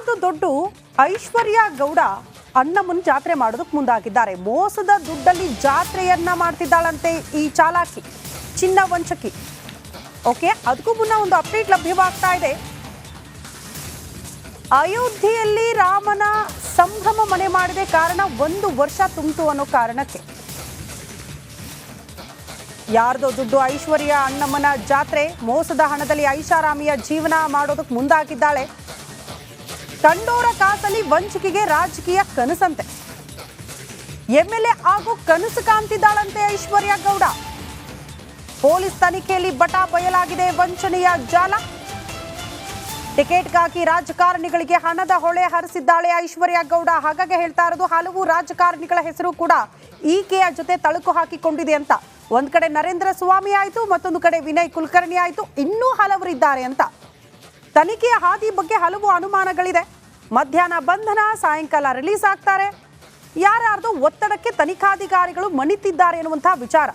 ಯಾರ್ದು ದುಡ್ಡು ಐಶ್ವರ್ಯ ಗೌಡ ಅಣ್ಣಮ್ಮನ ಜಾತ್ರೆ ಮಾಡೋದಕ್ಕೆ ಮುಂದಾಗಿದ್ದಾರೆ. ಮೋಸದ ದುಡ್ಡಲ್ಲಿ ಜಾತ್ರೆಯನ್ನ ಮಾಡ್ತಿದ್ದಾಳಂತೆ ಈ ಚಾಲಾಕಿ, ಚಿನ್ನ ವಂಚಕಿ. ಓಕೆ, ಅದಕ್ಕೂ ಮುನ್ನ ಒಂದು ಅಪ್ಡೇಟ್ ಲಭ್ಯವಾಗ್ತಾ ಇದೆ. ಅಯೋಧ್ಯೆಯಲ್ಲಿ ರಾಮನ ಸಂಭ್ರಮ ಮನೆ ಮಾಡಿದೆ ಕಾರಣ 1 ವರ್ಷ ತುಂಬಿತು ಅನ್ನೋ ಕಾರಣಕ್ಕೆ ಯಾರ್ದೋ ದುಡ್ಡು ಐಶ್ವರ್ಯ ಅಣ್ಣಮ್ಮನ ಜಾತ್ರೆ, ಮೋಸದ ಹಣದಲ್ಲಿ ಐಷಾರಾಮಿಯ ಜೀವನ ಮಾಡೋದಕ್ಕೆ ಮುಂದಾಗಿದ್ದಾಳೆ. ತಂಡೋರ ಕಾಸಲ್ಲಿ ವಂಚಕಿಗೆ ರಾಜಕೀಯ ಕನಸಂತೆ. MLA ಆಗೋ ಕನಸು ಕಾಣ್ತಿದ್ದಾಳಂತೆ ಐಶ್ವರ್ಯ ಗೌಡ. ಪೊಲೀಸ್ ತನಿಖೆಯಲ್ಲಿ ಬಟಾ ಬಯಲಾಗಿದೆ ವಂಚನೆಯ ಜಾಲ. ಟಿಕೆಟ್ಗಾಗಿ ರಾಜಕಾರಣಿಗಳಿಗೆ ಹಣದ ಹೊಳೆ ಹರಿಸಿದ್ದಾಳೆ ಐಶ್ವರ್ಯ ಗೌಡ. ಹಾಗಾಗಿ ಹೇಳ್ತಾ ಇರೋದು, ಹಲವು ರಾಜಕಾರಣಿಗಳ ಹೆಸರು ಕೂಡ ಈಕೆಯ ಜೊತೆ ತಳುಕು ಹಾಕಿಕೊಂಡಿದೆ ಅಂತ. ಒಂದ್ ಕಡೆ ನರೇಂದ್ರ ಸ್ವಾಮಿ ಆಯ್ತು, ಮತ್ತೊಂದು ಕಡೆ ವಿನಯ್ ಕುಲಕರ್ಣಿ ಆಯ್ತು, ಇನ್ನೂ ಹಲವರಿದ್ದಾರೆ ಅಂತ. ತನಿಖೆಯ ಹಾದಿ ಬಗ್ಗೆ ಹಲವು ಅನುಮಾನಗಳಿದೆ. ಮಧ್ಯಾಹ್ನ ಬಂಧನ, ಸಾಯಂಕಾಲ ರಿಲೀಸ್ ಆಗ್ತಾರೆ. ಯಾರ್ಯಾರ್ದೋ ಒತ್ತಡಕ್ಕೆ ತನಿಖಾಧಿಕಾರಿಗಳು ಮಣಿತಿದ್ದಾರೆ ಎನ್ನುವಂತಹ ವಿಚಾರ.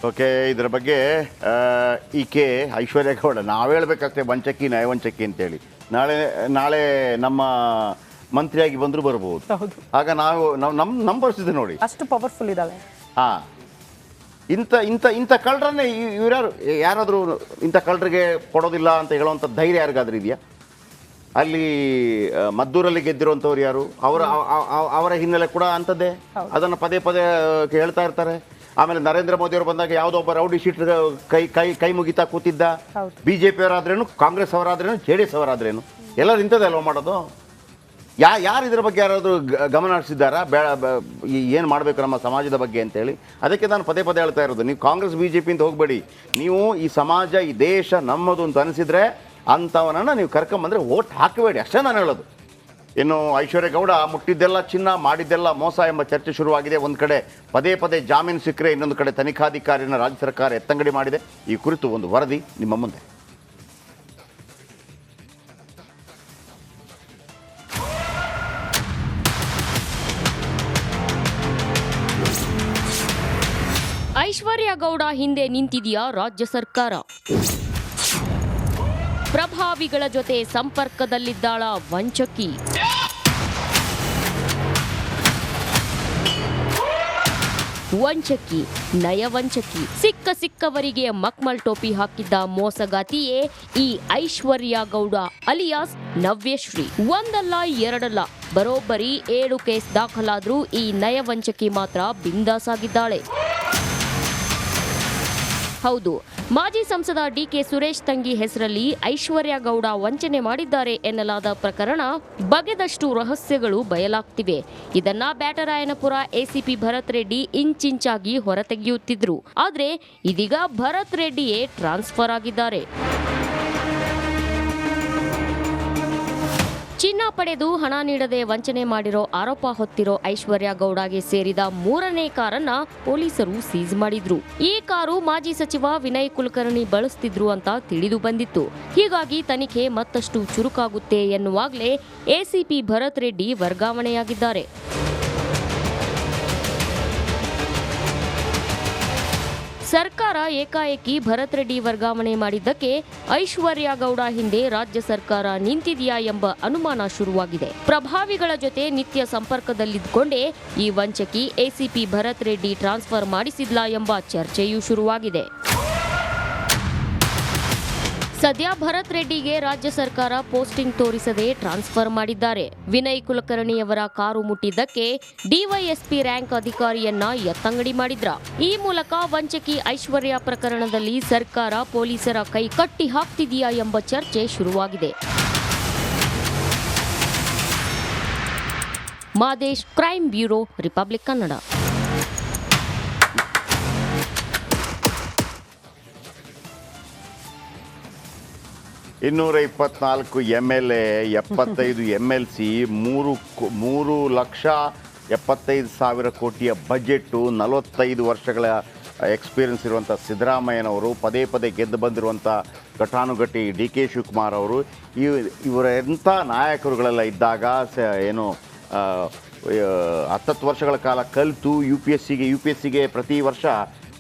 ಓಕೆ, ಇದರ ಬಗ್ಗೆ ಈಕೆ ಐಶ್ವರ್ಯ ಗೌಡ ನಾವು ಹೇಳ್ಬೇಕಷ್ಟೇ ವಂಚಕಿ ನಯವಂಚಕಿ ಅಂತೇಳಿ. ನಾಳೆ ನಮ್ಮ ಮಂತ್ರಿಯಾಗಿ ಬಂದರೂ ಬರ್ಬೋದು. ಆಗ ನಮ್ಮ ಪರಿಸ್ಥಿತಿ ನೋಡಿ, ಅಷ್ಟು ಪವರ್ಫುಲ್ ಇದ್ದಾಳೆ. ಹಾಂ, ಇಂಥ ಕಳ್ಳರನ್ನೇ ಯಾರಾದರೂ ಇಂಥ ಕಳ್ಳರಿಗೆ ಕೊಡೋದಿಲ್ಲ ಅಂತ ಹೇಳುವಂಥ ಧೈರ್ಯ ಯಾರಿಗಾದ್ರೂ ಇದೆಯಾ? ಅಲ್ಲಿ ಮದ್ದೂರಲ್ಲಿ ಗೆದ್ದಿರುವಂಥವ್ರು ಯಾರು? ಅವರ ಹಿನ್ನೆಲೆ ಕೂಡ ಅಂಥದ್ದೇ, ಅದನ್ನು ಪದೇ ಪದೇ ಹೇಳ್ತಾ ಇರ್ತಾರೆ. ಆಮೇಲೆ ನರೇಂದ್ರ ಮೋದಿ ಅವರು ಬಂದಾಗ ಯಾವುದೋ ಒಬ್ಬ ರೌಡಿ ಶೀಟರ್ ಕೈ ಮುಗಿತಾ ಕೂತಿದ್ದ. BJP ಅವರಾದ್ರೇನು, ಕಾಂಗ್ರೆಸ್ ಅವರಾದ್ರೇನು, JDS ಅವರಾದ್ರೇನು, ಎಲ್ಲರೂ ಇಂಥದ್ದೇ ಅಲ್ವ ಮಾಡೋದು. ಯಾರು ಇದರ ಬಗ್ಗೆ ಯಾರಾದರೂ ಗಮನ ಹರಿಸಿದ್ದಾರಾ? ಏನು ಮಾಡಬೇಕು ನಮ್ಮ ಸಮಾಜದ ಬಗ್ಗೆ ಅಂತೇಳಿ. ಅದಕ್ಕೆ ನಾನು ಪದೇ ಪದೇ ಹೇಳ್ತಾ ಇರೋದು, ನೀವು ಕಾಂಗ್ರೆಸ್ BJP ಅಂತ ಹೋಗಬೇಡಿ. ನೀವು ಈ ಸಮಾಜ, ಈ ದೇಶ ನಮ್ಮದು ಅಂತ ಅನಿಸಿದರೆ ಅಂಥವನನ್ನು ನೀವು ಕರ್ಕೊಂಬಂದರೆ ಓಟ್ ಹಾಕಬೇಡಿ, ಅಷ್ಟೇ ನಾನು ಹೇಳೋದು. ಇನ್ನು ಐಶ್ವರ್ಯ ಗೌಡ ಮುಟ್ಟಿದ್ದೆಲ್ಲ ಚಿನ್ನ, ಮಾಡಿದ್ದೆಲ್ಲ ಮೋಸ ಎಂಬ ಚರ್ಚೆ ಶುರುವಾಗಿದೆ. ಒಂದು ಕಡೆ ಪದೇ ಪದೇ ಜಾಮೀನು ಸಿಕ್ಕರೆ, ಇನ್ನೊಂದು ಕಡೆ ತನಿಖಾಧಿಕಾರಿಯನ್ನು ರಾಜ್ಯ ಸರ್ಕಾರ ಎತ್ತಂಗಡಿ ಮಾಡಿದೆ. ಈ ಕುರಿತು ಒಂದು ವರದಿ ನಿಮ್ಮ ಮುಂದೆ. ಐಶ್ವರ್ಯ ಗೌಡ ಹಿಂದೆ ನಿಂತಿದೆಯಾ ರಾಜ್ಯ ಸರ್ಕಾರ? ಪ್ರಭಾವಿಗಳ ಜೊತೆ ಸಂಪರ್ಕದಲ್ಲಿದ್ದಾಳ ವಂಚಕಿ? ವಂಚಕಿ, ನಯವಂಚಕಿ, ಸಿಕ್ಕವರಿಗೆ ಮಕ್ಮಲ್ ಟೋಪಿ ಹಾಕಿದ್ದ ಮೋಸಗಾತಿಯೇ ಈ ಐಶ್ವರ್ಯ ಗೌಡ ಅಲಿಯಾಸ್ ನವ್ಯಶ್ರೀ. ಒಂದಲ್ಲ ಎರಡಲ್ಲ, ಬರೋಬ್ಬರಿ 7 ಕೇಸ್ ದಾಖಲಾದ್ರೂ ಈ ನಯವಂಚಕಿ ಮಾತ್ರ ಬಿಂದಾಸ್ ಆಗಿದ್ದಾಳೆ. ಹೌದು, ಮಾಜಿ ಸಂಸದ DK ಸುರೇಶ್ ತಂಗಿ ಹೆಸರಲ್ಲಿ ಐಶ್ವರ್ಯ ಗೌಡ ವಂಚನೆ ಮಾಡಿದ್ದಾರೆ ಎನ್ನಲಾದ ಪ್ರಕರಣ ಬಗೆದಷ್ಟು ರಹಸ್ಯಗಳು ಬಯಲಾಗ್ತಿವೆ. ಇದನ್ನ ಬ್ಯಾಟರಾಯನಪುರ ACP ಭರತ್ ರೆಡ್ಡಿ ಇಂಚಿಂಚಾಗಿ ಹೊರತೆಗೆಯುತ್ತಿದ್ರು. ಆದ್ರೆ ಇದೀಗ ಭರತ್ ರೆಡ್ಡಿಯೇ ಟ್ರಾನ್ಸ್ಫರ್ ಆಗಿದ್ದಾರೆ. ಚಿನ್ನ ಪಡೆದು ಹಣ ನೀಡದೆ ವಂಚನೆ ಮಾಡಿರೋ ಆರೋಪ ಹೊತ್ತಿರೋ ಐಶ್ವರ್ಯ ಗೌಡಗೆ ಸೇರಿದ 3ನೇ ಕಾರನ್ನ ಪೊಲೀಸರು ಸೀಸ್ ಮಾಡಿದ್ರು. ಈ ಕಾರು ಮಾಜಿ ಸಚಿವ ವಿನಯ್ ಕುಲಕರ್ಣಿ ಬಳಸ್ತಿದ್ರು ಅಂತ ತಿಳಿದು ಬಂದಿತ್ತು. ಹೀಗಾಗಿ ತನಿಖೆ ಮತ್ತಷ್ಟು ಚುರುಕಾಗುತ್ತೆ ಎನ್ನುವಾಗಲೇ ACP ಭರತ್ ರೆಡ್ಡಿ ವರ್ಗಾವಣೆಯಾಗಿದ್ದಾರೆ. ಸರ್ಕಾರ ಏಕಾಏಕಿ ಭರತ್ ರೆಡ್ಡಿ ವರ್ಗಾವಣೆ ಮಾಡಿದ್ದಕ್ಕೆ ಐಶ್ವರ್ಯ ಗೌಡ ಹಿಂದೆ ರಾಜ್ಯ ಸರ್ಕಾರ ನಿಂತಿದೆಯಾ ಎಂಬ ಅನುಮಾನ ಶುರುವಾಗಿದೆ. ಪ್ರಭಾವಿಗಳ ಜೊತೆ ನಿತ್ಯ ಸಂಪರ್ಕದಲ್ಲಿದ್ದುಕೊಂಡೇ ಈ ವಂಚಕಿ ACP ಭರತ್ ರೆಡ್ಡಿ ಟ್ರಾನ್ಸ್ಫರ್ ಮಾಡಿಸಿದ್ಲಾ ಎಂಬ ಚರ್ಚೆಯೂ ಶುರುವಾಗಿದೆ. ಸದ್ಯ ಭರತ್ ರೆಡ್ಡಿಗೆ ರಾಜ್ಯ ಸರ್ಕಾರ ಪೋಸ್ಟಿಂಗ್ ತೋರಿಸದೆ ಟ್ರಾನ್ಸ್ಫರ್ ಮಾಡಿದ್ದಾರೆ. ವಿನಯ್ ಕುಲಕರ್ಣಿಯವರ ಕಾರು ಮುಟ್ಟಿದ್ದಕ್ಕೆ DYSP ರ್ಯಾಂಕ್ ಅಧಿಕಾರಿಯನ್ನ ಎತ್ತಂಗಡಿ ಮಾಡಿದ್ರ. ಈ ಮೂಲಕ ವಂಚಕಿ ಐಶ್ವರ್ಯ ಪ್ರಕರಣದಲ್ಲಿ ಸರ್ಕಾರ ಪೊಲೀಸರ ಕೈ ಕಟ್ಟಿ ಹಾಕ್ತಿದೆಯಾ ಎಂಬ ಚರ್ಚೆ ಶುರುವಾಗಿದೆ. Madesh, crime bureau, republic Kannada. 224 MLA, 75 MLC, 3,75,000 ಕೋಟಿಯ ಬಜೆಟ್ಟು, 45 ವರ್ಷಗಳ ಎಕ್ಸ್ಪೀರಿಯನ್ಸ್ ಇರುವಂಥ ಸಿದ್ದರಾಮಯ್ಯನವರು, ಪದೇ ಪದೇ ಗೆದ್ದು ಬಂದಿರುವಂಥ ಘಟಾನುಘಟಿ DK ಶಿವಕುಮಾರ್ ಅವರು, ಇವರ ಎಂಥ ನಾಯಕರುಗಳೆಲ್ಲ ಇದ್ದಾಗ ಏನು 10 ವರ್ಷಗಳ ಕಾಲ ಕಲಿತು ಯು ಪಿ ಎಸ್ ಸಿಗೆ ಪ್ರತಿ ವರ್ಷ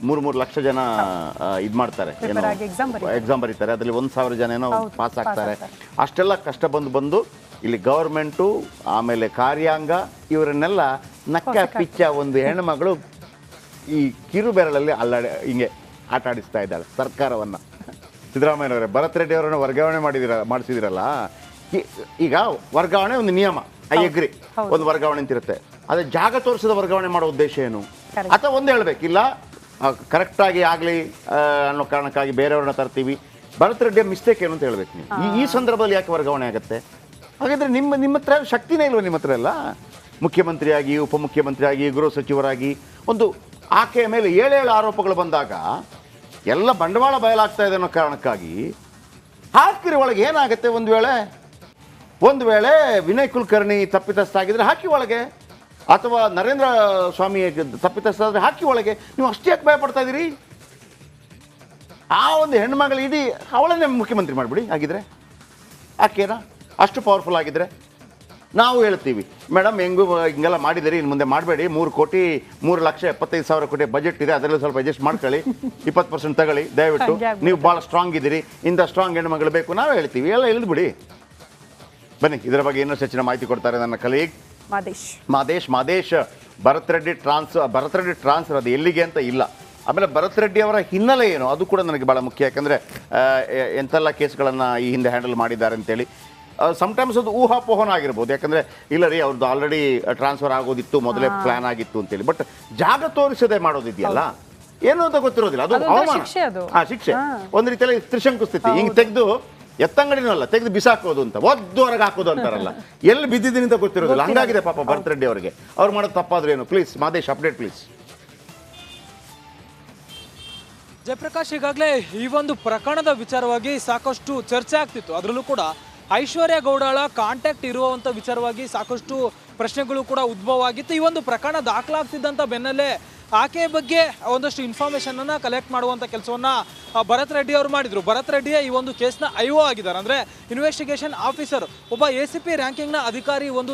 3 ಲಕ್ಷ ಜನ ಇದು ಮಾಡ್ತಾರೆ, ಏನೋ ಎಕ್ಸಾಮ್ ಬರೀತಾರೆ, ಅದರಲ್ಲಿ 1,000 ಜನ ಏನೋ ಪಾಸ್ ಆಗ್ತಾರೆ. ಅಷ್ಟೆಲ್ಲ ಕಷ್ಟ ಬಂದು ಇಲ್ಲಿ ಗೌರ್ಮೆಂಟು ಆಮೇಲೆ ಕಾರ್ಯಾಂಗ ಇವರನ್ನೆಲ್ಲ ನಕ್ಕ ಪಿಚ್ಚ ಒಂದು ಹೆಣ್ಣುಮಗಳು ಈ ಕಿರು ಬೆರಳಲ್ಲಿ ಹಿಂಗೆ ಆಟ ಆಡಿಸ್ತಾ ಇದ್ದಾಳೆ ಸರ್ಕಾರವನ್ನು. ಸಿದ್ದರಾಮಯ್ಯನವರೇ, ಭರತ್ ರೆಡ್ಡಿ ಅವರನ್ನು ವರ್ಗಾವಣೆ ಮಾಡಿಸಿದಿರಲ್ಲ, ಈಗ ವರ್ಗಾವಣೆ ಒಂದು ನಿಯಮ, ಐ ಅಗ್ರಿ, ಒಂದು ವರ್ಗಾವಣೆ ಅಂತಿರುತ್ತೆ. ಅದೇ ಜಾಗ ತೋರಿಸಿದ ವರ್ಗಾವಣೆ ಮಾಡೋ ಉದ್ದೇಶ ಏನು? ಅಥವಾ ಒಂದು ಹೇಳ್ಬೇಕಿಲ್ಲ, ಕರೆಕ್ಟಾಗಿ ಆಗಲಿ ಅನ್ನೋ ಕಾರಣಕ್ಕಾಗಿ ಬೇರೆಯವ್ರನ್ನ ತರ್ತೀವಿ. ಭರತ್ ರೆಡ್ಡಿಯ ಮಿಸ್ಟೇಕ್ ಏನು ಅಂತ ಹೇಳ್ಬೇಕು ನೀವು. ಈ ಸಂದರ್ಭದಲ್ಲಿ ಯಾಕೆ ವರ್ಗಾವಣೆ ಆಗುತ್ತೆ? ಹಾಗಾದರೆ ನಿಮ್ಮ ಹತ್ರ ಶಕ್ತಿನೇ ಇಲ್ವ? ನಿಮ್ಮ ಹತ್ರ ಎಲ್ಲ ಮುಖ್ಯಮಂತ್ರಿಯಾಗಿ, ಉಪಮುಖ್ಯಮಂತ್ರಿಯಾಗಿ, ಗೃಹ ಸಚಿವರಾಗಿ ಒಂದು ಆಕೆಯ ಮೇಲೆ 7 ಆರೋಪಗಳು ಬಂದಾಗ ಎಲ್ಲ ಬಂಡವಾಳ ಬಯಲಾಗ್ತಾ ಇದೆ ಅನ್ನೋ ಕಾರಣಕ್ಕಾಗಿ ಹಾಕಿರಿ ಒಳಗೆ. ಏನಾಗುತ್ತೆ? ಒಂದು ವೇಳೆ ವಿನಯ್ ಕುಲಕರ್ಣಿ ತಪ್ಪಿತಸ್ಥ ಆಗಿದ್ರೆ ಹಾಕಿ ಒಳಗೆ, ಅಥವಾ ನರೇಂದ್ರ ಸ್ವಾಮಿ ತಪ್ಪಿತಸ್ಥ ಆದರೆ ಹಾಕಿ ಒಳಗೆ. ನೀವು ಅಷ್ಟೇ ಯಾಕೆ ಭಯಪಡ್ತಾ ಇದ್ದೀರಿ? ಆ ಒಂದು ಹೆಣ್ಮಗಳು ಇಡೀ ಅವಳನ್ನೇ ಮುಖ್ಯಮಂತ್ರಿ ಮಾಡಿಬಿಡಿ ಆಗಿದ್ರೆ, ಆಕೆನಾ ಅಷ್ಟು ಪವರ್ಫುಲ್ ಆಗಿದ್ರೆ. ನಾವು ಹೇಳ್ತೀವಿ ಮೇಡಮ್, ಹಿಂಗೆಲ್ಲ ಮಾಡಿದಿರಿ, ಇನ್ನು ಮುಂದೆ ಮಾಡಬೇಡಿ, 3,75,000 ಕೋಟಿ ಬಜೆಟ್ ಇದೆ, ಅದರಲ್ಲಿ ಸ್ವಲ್ಪ ಅಡ್ಜಸ್ಟ್ ಮಾಡ್ಕೊಳ್ಳಿ, 20% ತಗೊಳ್ಳಿ ದಯವಿಟ್ಟು, ನೀವು ಭಾಳ ಸ್ಟ್ರಾಂಗ್ ಇದ್ದೀರಿ, ಇಂಥ ಸ್ಟ್ರಾಂಗ್ ಹೆಣ್ಮಗಳು ಬೇಕು ನಾವೇ ಹೇಳ್ತೀವಿ. ಎಲ್ಲ ಇಳಿದ್ಬಿಡಿ. ಬನ್ನಿ, ಇದರ ಬಗ್ಗೆ ಇನ್ನಷ್ಟು ಹೆಚ್ಚಿನ ಮಾಹಿತಿ ಕೊಡ್ತಾರೆ ನನ್ನ ಕಲೀಗ್ ಮಾದೇಶ್. ಭರತ್ ರೆಡ್ಡಿ ಟ್ರಾನ್ಸ್ಫರ್ ಅದು ಎಲ್ಲಿಗೆ ಅಂತ ಇಲ್ಲ. ಆಮೇಲೆ ಭರತ್ ರೆಡ್ಡಿ ಅವರ ಹಿನ್ನೆಲೆ ಏನು ಅದು ಕೂಡ ನನಗೆ ಭಾಳ ಮುಖ್ಯ. ಯಾಕಂದರೆ ಎಂತೆಲ್ಲ ಕೇಸ್ಗಳನ್ನು ಈ ಹಿಂದೆ ಹ್ಯಾಂಡಲ್ ಮಾಡಿದ್ದಾರೆ ಅಂತೇಳಿ. ಸಮ್ಟೈಮ್ಸ್ ಅದು ಊಹಾಪೋಹನ ಆಗಿರ್ಬೋದು. ಯಾಕಂದರೆ ಇಲ್ಲ ರೀ, ಅವ್ರದ್ದು ಆಲ್ರೆಡಿ ಟ್ರಾನ್ಸ್ಫರ್ ಆಗೋದಿತ್ತು, ಮೊದಲೇ ಪ್ಲಾನ್ ಆಗಿತ್ತು ಅಂತೇಳಿ. ಬಟ್ ಜಾಗ ತೋರಿಸದೆ ಮಾಡೋದಿದೆಯಲ್ಲ, ಏನು ಅಂತ ಗೊತ್ತಿರೋದಿಲ್ಲ. ಅದು ಅವಮಾನ, ಶಿಕ್ಷೆ ಒಂದು ರೀತಿಯಲ್ಲಿ ತ್ರಿಶಂಕು ಸ್ಥಿತಿ. ಹಿಂಗೆ ತೆಗೆದು ಎತ್ತಂಗಡಿನಲ್ಲ, ತೆಗೆದು ಬಿಸಾಕೋದು ಅಂತ, ಒದ್ದು ಹೊರಗೆ ಹಾಕೋದು ಅಂತಾರಲ್ಲ, ಎಲ್ಲಿ ಬಿದ್ದಿದ್ದೀನಿ ಅಂತ ಗೊತ್ತಿರೋದಿಲ್ಲ. ಹಂಗಾಗಿದೆ ಪಾಪ ಭರತ್ ರೆಡ್ಡಿ ಅವರಿಗೆ. ಅವ್ರು ಮಾಡೋದು ತಪ್ಪಾದ್ರೆ ಏನು? Please Madesh, update please. Jayaprakash, ಈಗಾಗಲೇ ಈ ಒಂದು ಪ್ರಕರಣದ ವಿಚಾರವಾಗಿ ಸಾಕಷ್ಟು ಚರ್ಚೆ ಆಗ್ತಿತ್ತು. ಅದರಲ್ಲೂ ಕೂಡ ಐಶ್ವರ್ಯ ಗೌಡಳ ಕಾಂಟ್ಯಾಕ್ಟ್ ಇರುವಂಥ ವಿಚಾರವಾಗಿ ಸಾಕಷ್ಟು ಪ್ರಶ್ನೆಗಳು ಕೂಡ ಉದ್ಭವ ಆಗಿತ್ತು. ಈ ಒಂದು ಪ್ರಕರಣ ದಾಖಲಾಗ್ತಿದ್ದಂಥ ಬೆನ್ನಲ್ಲೇ ಆಕೆಯ ಬಗ್ಗೆ ಒಂದಷ್ಟು ಇನ್ಫಾರ್ಮೇಷನ್ ಅನ್ನ ಕಲೆಕ್ಟ್ ಮಾಡುವಂಥ ಕೆಲಸವನ್ನ ಭರತ್ ರೆಡ್ಡಿ ಅವರು ಮಾಡಿದ್ರು. ಭರತ್ ರೆಡ್ಡಿಯ ಈ ಒಂದು ಕೇಸ್ನ ಐಒ ಆಗಿದ್ದಾರೆ, ಅಂದರೆ ಇನ್ವೆಸ್ಟಿಗೇಷನ್ ಆಫೀಸರ್, ಒಬ್ಬ ACP ರ್ಯಾಂಕಿಂಗ್ನ ಅಧಿಕಾರಿ ಒಂದು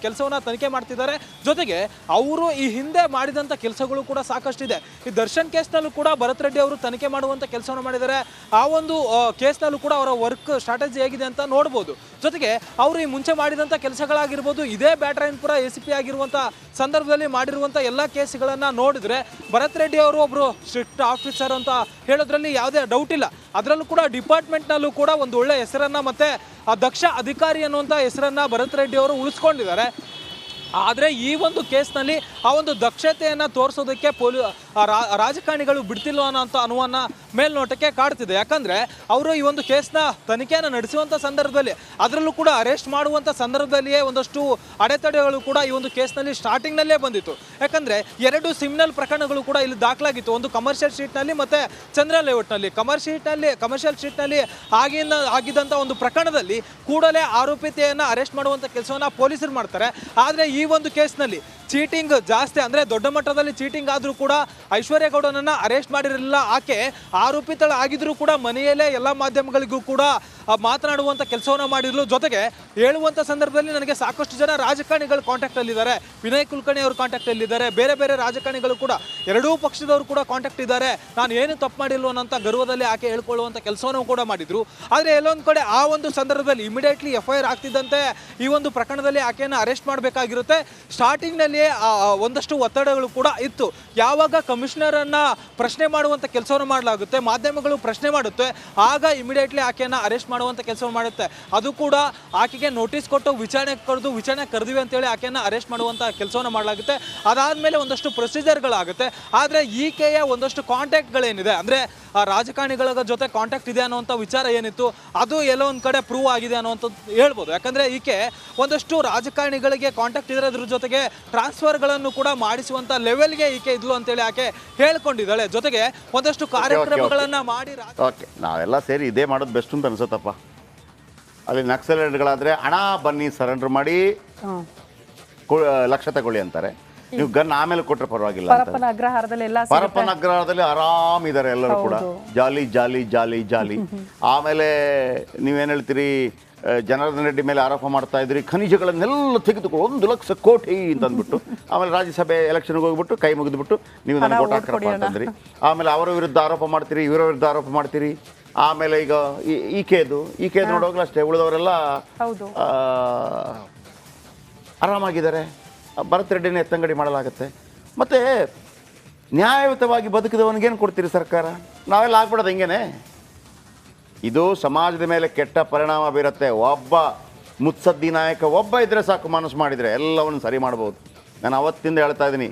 ಕೆಲಸವನ್ನ ತನಿಖೆ ಮಾಡ್ತಿದ್ದಾರೆ. ಜೊತೆಗೆ ಅವರು ಈ ಹಿಂದೆ ಮಾಡಿದಂಥ ಕೆಲಸಗಳು ಕೂಡ ಸಾಕಷ್ಟಿದೆ. ಈ ದರ್ಶನ್ ಕೇಸ್ನಲ್ಲೂ ಕೂಡ ಭರತ್ ರೆಡ್ಡಿ ಅವರು ತನಿಖೆ ಮಾಡುವಂಥ ಕೆಲಸವನ್ನು ಮಾಡಿದ್ದಾರೆ. ಆ ಒಂದು ಕೇಸ್ನಲ್ಲೂ ಕೂಡ ಅವರ ವರ್ಕ್ ಸ್ಟ್ರಾಟಜಿ ಹೇಗಿದೆ ಅಂತ ನೋಡ್ಬೋದು. ಜೊತೆಗೆ ಅವರು ಈ ಮುಂಚೆ ಮಾಡಿದಂಥ ಕೆಲಸಗಳಾಗಿರ್ಬೋದು, ಇದೇ ಬ್ಯಾಟರಾಯನಪುರ ACP ಆಗಿರುವಂಥ ಸಂದರ್ಭದಲ್ಲಿ ಮಾಡಿರುವಂಥ ಎಲ್ಲ ಕೇಸ್ಗಳನ್ನು ನೋಡಿದ್ರೆ ಭರತ್ ರೆಡ್ಡಿ ಅವರು ಒಬ್ಬರು ಸ್ಟ್ರಿಕ್ಟ್ ಆಫೀಸರ್ ಅಂತ ಹೇಳೋದ್ರಲ್ಲಿ ಯಾವುದೇ ಡೌಟ್ ಇಲ್ಲ. ಅದರಲ್ಲೂ ಕೂಡ ಡಿಪಾರ್ಟ್ಮೆಂಟ್ನಲ್ಲೂ ಕೂಡ ಒಂದು ಒಳ್ಳೆ ಹೆಸರನ್ನ ಮತ್ತೆ ದಕ್ಷ ಅಧಿಕಾರಿ ಅನ್ನುವಂಥ ಹೆಸರನ್ನ ಭರತ್ ರೆಡ್ಡಿ ಅವರು ಉಳಿಸ್ಕೊಂಡಿದ್ದಾರೆ. ಆದರೆ ಈ ಒಂದು ಕೇಸ್ನಲ್ಲಿ ಆ ಒಂದು ದಕ್ಷತೆಯನ್ನು ತೋರಿಸೋದಕ್ಕೆ ರಾಜಕಾರಣಿಗಳು ಬಿಡ್ತಿಲ್ವ ಅನ್ನೋಂಥ ಅನುಮಾನ ಮೇಲ್ನೋಟಕ್ಕೆ ಕಾಡ್ತಿದೆ. ಯಾಕಂದರೆ ಅವರು ಈ ಒಂದು ಕೇಸ್ನ ತನಿಖೆಯನ್ನು ನಡೆಸುವಂಥ ಸಂದರ್ಭದಲ್ಲಿ, ಅದರಲ್ಲೂ ಕೂಡ ಅರೆಸ್ಟ್ ಮಾಡುವಂಥ ಸಂದರ್ಭದಲ್ಲಿಯೇ ಒಂದಷ್ಟು ಅಡೆತಡೆಗಳು ಕೂಡ ಈ ಒಂದು ಕೇಸ್ನಲ್ಲಿ ಸ್ಟಾರ್ಟಿಂಗ್ನಲ್ಲೇ ಬಂದಿತ್ತು. ಯಾಕಂದರೆ 2 ಸಿಮ್ನಲ್ ಪ್ರಕರಣಗಳು ಕೂಡ ಇಲ್ಲಿ ದಾಖಲಾಗಿತ್ತು. ಒಂದು ಕಮರ್ಷಿಯಲ್ ಸ್ಟ್ರೀಟ್ನಲ್ಲಿ ಮತ್ತು ಚಂದ್ರ ಲೇಔಟ್ನಲ್ಲಿ. ಕಮರ್ಷಿಯಲ್ ಸ್ಟ್ರೀಟ್ನಲ್ಲಿ ಆಗಿದ್ದಂಥ ಒಂದು ಪ್ರಕರಣದಲ್ಲಿ ಕೂಡಲೇ ಆರೋಪಿತೆಯನ್ನು ಅರೆಸ್ಟ್ ಮಾಡುವಂಥ ಕೆಲಸವನ್ನು ಪೊಲೀಸರು ಮಾಡ್ತಾರೆ. ಆದರೆ ಈ ಒಂದು ಕೇಸ್ನಲ್ಲಿ ಚೀಟಿಂಗ್ ಜಾಸ್ತಿ, ಅಂದರೆ ದೊಡ್ಡ ಮಟ್ಟದಲ್ಲಿ ಚೀಟಿಂಗ್ ಆದರೂ ಕೂಡ ಐಶ್ವರ್ಯ ಗೌಡನನ್ನು ಅರೆಸ್ಟ್ ಮಾಡಿರಲಿಲ್ಲ. ಆಕೆ ಆರೋಪಿತಳಾಗಿದ್ದರೂ ಕೂಡ ಮನೆಯಲ್ಲೇ ಎಲ್ಲ ಮಾಧ್ಯಮಗಳಿಗೂ ಕೂಡ ಮಾತನಾಡುವಂಥ ಕೆಲಸವನ್ನು ಮಾಡಿರಲು. ಜೊತೆಗೆ ಹೇಳುವಂಥ ಸಂದರ್ಭದಲ್ಲಿ ನನಗೆ ಸಾಕಷ್ಟು ಜನ ರಾಜಕಾರಣಿಗಳು ಕಾಂಟ್ಯಾಕ್ಟಲ್ಲಿದ್ದಾರೆ, ವಿನಯ್ ಕುಲಕರ್ಣಿ ಅವರು ಕಾಂಟ್ಯಾಕ್ಟಲ್ಲಿದ್ದಾರೆ, ಬೇರೆ ಬೇರೆ ರಾಜಕಾರಣಿಗಳು ಕೂಡ, ಎರಡೂ ಪಕ್ಷದವರು ಕೂಡ ಕಾಂಟ್ಯಾಕ್ಟ್ ಇದ್ದಾರೆ, ನಾನು ಏನು ತಪ್ಪು ಮಾಡಿಲ್ಲ ಅನ್ನೋಂಥ ಗರ್ವದಲ್ಲಿ ಆಕೆ ಹೇಳ್ಕೊಳ್ಳುವಂಥ ಕೆಲಸವನ್ನು ಕೂಡ ಮಾಡಿದರು. ಆದರೆ ಎಲ್ಲೊಂದು ಕಡೆ ಆ ಒಂದು ಸಂದರ್ಭದಲ್ಲಿ ಇಮಿಡಿಯೇಟ್ಲಿ FIR ಆಗ್ತಿದ್ದಂತೆ ಈ ಒಂದು ಪ್ರಕರಣದಲ್ಲಿ ಆಕೆಯನ್ನು ಅರೆಸ್ಟ್ ಮಾಡಬೇಕಾಗಿರುತ್ತೆ. ಸ್ಟಾರ್ಟಿಂಗ್ನಲ್ಲಿ ಒಂದಷ್ಟು ಒತ್ತಡಗಳು ಕೂಡ ಇತ್ತು. ಯಾವಾಗ ಕಮಿಷನರನ್ನು ಪ್ರಶ್ನೆ ಮಾಡುವಂಥ ಕೆಲಸವನ್ನು ಮಾಡಲಾಗುತ್ತೆ, ಮಾಧ್ಯಮಗಳು ಪ್ರಶ್ನೆ ಮಾಡುತ್ತೆ, ಆಗ ಇಮಿಡಿಯೇಟ್ಲಿ ಆಕೆಯನ್ನು ಅರೆಸ್ಟ್ ಮಾಡುವಂಥ ಕೆಲಸವನ್ನು ಮಾಡುತ್ತೆ. ಅದು ಕೂಡ ಆಕೆಗೆ ನೋಟಿಸ್ ಕೊಟ್ಟು ವಿಚಾರಣೆ ಕರೆದಿವೆ ಅಂತೇಳಿ ಆಕೆಯನ್ನು ಅರೆಸ್ಟ್ ಮಾಡುವಂಥ ಕೆಲಸವನ್ನು ಮಾಡಲಾಗುತ್ತೆ. ಅದಾದಮೇಲೆ ಒಂದಷ್ಟು ಪ್ರೊಸೀಜರ್ಗಳಾಗುತ್ತೆ. ಆದರೆ ಈಕೆಯ ಒಂದಷ್ಟು ಕಾಂಟ್ಯಾಕ್ಟ್ಗಳೇನಿದೆ, ಅಂದರೆ ರಾಜಕಾರಣಿಗಳ ಜೊತೆ ಕಾಂಟ್ಯಾಕ್ಟ್ ಇದೆ ಅನ್ನೋಂಥ ವಿಚಾರ ಏನಿತ್ತು, ಅದು ಎಲ್ಲೋ ಒಂದು ಕಡೆ ಪ್ರೂವ್ ಆಗಿದೆ ಅನ್ನೋಂಥದ್ದು ಹೇಳ್ಬೋದು. ಯಾಕಂದರೆ ಈಕೆ ಒಂದಷ್ಟು ರಾಜಕಾರಣಿಗಳಿಗೆ ಕಾಂಟ್ಯಾಕ್ಟ್ ಇದ್ರೆ ಅದ್ರ ಜೊತೆಗೆ ಟ್ರಾನ್ಸ್ಫರ್ಗಳನ್ನು ಕೂಡ ಮಾಡಿಸುವಂಥ ಲೆವೆಲ್ಗೆ ಈಕೆ ಇದ್ಲು ಅಂತೇಳಿ ಆಕೆ ಹೇಳ್ಕೊಂಡಿದ್ದಾಳೆ. ಜೊತೆಗೆ ಒಂದಷ್ಟು ಕಾರ್ಯಕ್ರಮಗಳನ್ನು ಮಾಡಿ ನಾವೆಲ್ಲ ಸೇರಿ ಇದೇ ಮಾಡೋದು ಬೆಸ್ಟ್ ಅಂತ ಅನ್ಸುತ್ತಪ್ಪ. ಅಲ್ಲಿ ನಕ್ಸಲೈಟ್ಗಳಾದರೆ ಹಣ ಬನ್ನಿ ಸರೆಂಡರ್ ಮಾಡಿ ಲಕ್ಷ ತಗೊಳ್ಳಿ ಅಂತಾರೆ. ನೀವು ಗನ್ ಆಮೇಲೆ ಕೊಟ್ಟರೆ ಪರವಾಗಿಲ್ಲ ಅಂತ. ಪರಪ್ಪನ ಅಗ್ರಹಾರದಲ್ಲಿ ಎಲ್ಲ ಪರಪ್ಪನ ಅಗ್ರಹಾರದಲ್ಲಿ ಆರಾಮಿದ್ದಾರೆ ಎಲ್ಲರೂ ಕೂಡ, ಜಾಲಿ ಜಾಲಿ ಜಾಲಿ ಜಾಲಿ. ಆಮೇಲೆ ನೀವೇನು ಹೇಳ್ತೀರಿ, ಜನಾರ್ದನ್ ರೆಡ್ಡಿ ಮೇಲೆ ಆರೋಪ ಮಾಡ್ತಾ ಇದ್ರಿ, ಖನಿಜಗಳನ್ನೆಲ್ಲ ತೆಗೆದುಕೊಂಡು 1 ಲಕ್ಷ ಕೋಟಿ ಅಂತ ಅಂದ್ಬಿಟ್ಟು, ಆಮೇಲೆ ರಾಜ್ಯಸಭೆ ಎಲೆಕ್ಷನ್ಗೆ ಹೋಗ್ಬಿಟ್ಟು ಕೈ ಮುಗಿದ್ಬಿಟ್ಟು ನೀವು ನನಗೆ ಓಟ್ ಹಾಕ್ರಪ್ಪ ಅಂತಂದ್ರಿ. ಆಮೇಲೆ ಅವರ ವಿರುದ್ಧ ಆರೋಪ ಮಾಡ್ತೀರಿ, ಇವರ ವಿರುದ್ಧ ಆರೋಪ ಮಾಡ್ತೀರಿ. ಆಮೇಲೆ ಈಗ ಈಕೆದು ನೋಡೋಗ್ಲೂ ಅಷ್ಟೇ, ಉಳಿದವರೆಲ್ಲ ಆರಾಮಾಗಿದ್ದಾರೆ. ಭರತ್ ರೆಡ್ಡಿನ ಎತ್ತಂಗಡಿ ಮಾಡಲಾಗುತ್ತೆ. ಮತ್ತು ನ್ಯಾಯಯುತವಾಗಿ ಬದುಕಿದವನಿಗೇನು ಕೊಡ್ತೀರಿ ಸರ್ಕಾರ? ನಾವೆಲ್ಲ ಆಗ್ಬಿಡೋದು ಹಿಂಗೇನೆ. ಇದು ಸಮಾಜದ ಮೇಲೆ ಕೆಟ್ಟ ಪರಿಣಾಮ ಬೀರುತ್ತೆ. ಒಬ್ಬ ಮುತ್ಸದ್ದಿ ನಾಯಕ ಒಬ್ಬ ಇದ್ದರೆ ಸಾಕು, ಮನಸ್ಸು ಮಾಡಿದರೆ ಎಲ್ಲವನ್ನು ಸರಿ ಮಾಡ್ಬೋದು. ನಾನು ಅವತ್ತಿಂದ ಹೇಳ್ತಾ ಇದ್ದೀನಿ,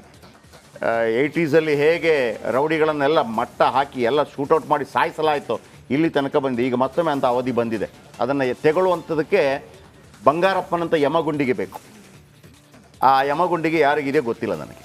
80s ಹೇಗೆ ರೌಡಿಗಳನ್ನೆಲ್ಲ ಮಟ್ಟ ಹಾಕಿ ಎಲ್ಲ ಶೂಟೌಟ್ ಮಾಡಿ ಸಾಯಿಸಲಾಯಿತು, ಇಲ್ಲಿ ತನಕ ಬಂದಿದೆ. ಈಗ ಮತ್ತೊಮ್ಮೆ ಅಂತ ಅವಧಿ ಬಂದಿದೆ. ಅದನ್ನು ತೆಗೊಳ್ಳುವಂಥದ್ದಕ್ಕೆ ಬಂಗಾರಪ್ಪನಂತ ಯಮಗುಂಡಿಗೆ ಬೇಕು. ಆ ಯಮಗುಂಡಿಗೆ ಯಾರಿಗಿದೆ ಗೊತ್ತಿಲ್ಲ ನನಗೆ.